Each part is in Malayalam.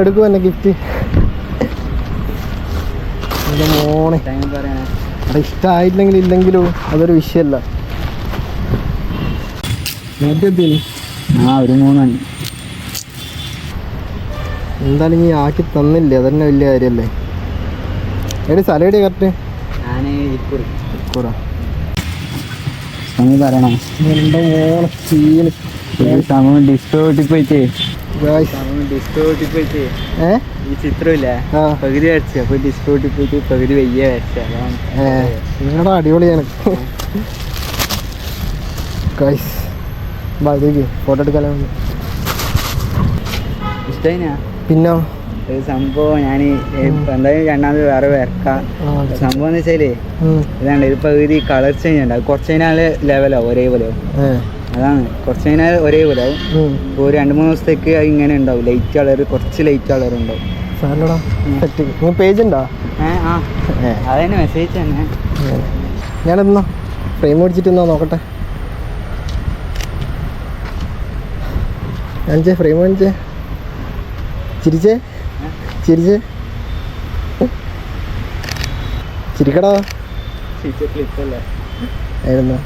എടുക്കും എന്നെ ഗിഫ്റ്റ്. എൻ്റെ മോനെ അവിടെ ഇഷ്ടമായില്ലെങ്കിൽ ഇല്ലെങ്കിലും അതൊരു വിഷയമല്ല. ഒരു 3 മണി എന്തായാലും നീ ആക്കി തന്നില്ലേ, അതന്നെ വലിയ കാര്യമല്ലേ. എടി സ്ഥലം കറക്റ്റ് പറയണോ? എൻ്റെ മോനെ സീന് ഡിസ്കോ പോയിട്ട് ഈ ചിത്രമില്ലേ പകുതി വരച്ച അപ്പൊ ഡിസ്കോട്ടിൽ പോയിട്ട് പകുതി വയ്യ വരച്ച. നിങ്ങളുടെ അടിപൊളിയാണ്. ഫോട്ടോ എടുക്കാലോ. ഇഷ്ടമായിനാ? പിന്നെ ഒരു സംഭവം ഞാൻ എന്തായാലും രണ്ടാമത് വേറെ വരക്കാം. സംഭവം എന്ന് വെച്ചാലേ ഇതാണ്ട് ഇത് പകുതി കളർ ചേഞ്ച് ഉണ്ടാവും. കുറച്ച് കഴിഞ്ഞാൽ ലെവലാവും, ഒരേപോലെ ആവും. അതാണ് കുറച്ച് കഴിഞ്ഞാൽ ഒരേപോലെ ആവും. ഇപ്പോൾ 2-3 ദിവസത്തേക്ക് ഇങ്ങനെ ഉണ്ടാവും. ലൈറ്റ് കളർ, കുറച്ച് ലൈറ്റ് കളർ ഉണ്ടാവും. പേജ് ഉണ്ടോ? അതന്നെ മെസ്സേജ് തന്നെ. ഞാനെന്നാ ഫ്രെയിം മേടിച്ചിട്ട് നോക്കട്ടെ. കാണിച്ചേ, ഫ്രെയിം കാണിച്ചേ. ചിരിച്ചേ ചിരിച്ചേ ചിരിക്കടാ. ആയിരുന്നു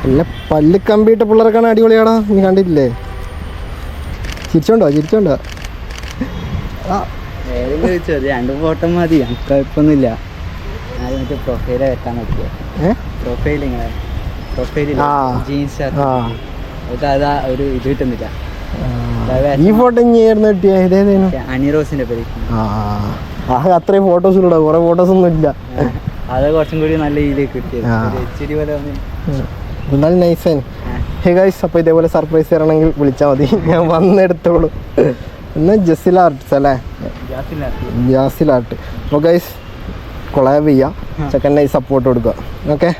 നല്ല പല്ല് കമ്പിയിട്ട പിള്ളേർക്കാണ് അടിപൊളിയാടാ. നീ കണ്ടിട്ടില്ലേ? ചിരിച്ചോണ്ടോ ചിരിച്ചോണ്ടോ? രണ്ട് ഫോട്ടോ മതി, കുഴപ്പമൊന്നുമില്ല. മറ്റേ പ്രൊഫൈല് വെക്കാൻ നോക്കിയ പ്രൊഫൈൽ ഇങ്ങനെ പ്രൊഫൈലിൽ ജീൻസ് അതാ ഒരു ഇത് കിട്ടുന്നില്ല. ഈ ഫോട്ടോ ഇങ്ങായിരുന്നു കിട്ടിയ ഇതേതേനു? അനിറോസിന്റെ പേര്. അത്രയും ഫോട്ടോസ് ഇല്ല, കുറെ ഫോട്ടോസ് ഒന്നും ഇല്ല. അത് കുറച്ചും കൂടി നല്ല രീതിയിൽ കിട്ടിയത്. എന്നാലും നൈസാണ്. ഹേ ഗൈസ്, അപ്പോൾ ഇതേപോലെ സർപ്രൈസ് തരണമെങ്കിൽ വിളിച്ചാൽ മതി, ഞാൻ വന്നെടുത്തോളൂ. എന്നാൽ ജസിൽ ആർട്സ് അല്ലേ? ജാസിൽ ആർട്ട്. അപ്പോൾ ഗൈസ് കൊളാബ് ചെയ്യാം, സെക്കൻഡ് നൈസ് സപ്പോർട്ട് കൊടുക്കുക. ഓക്കെ.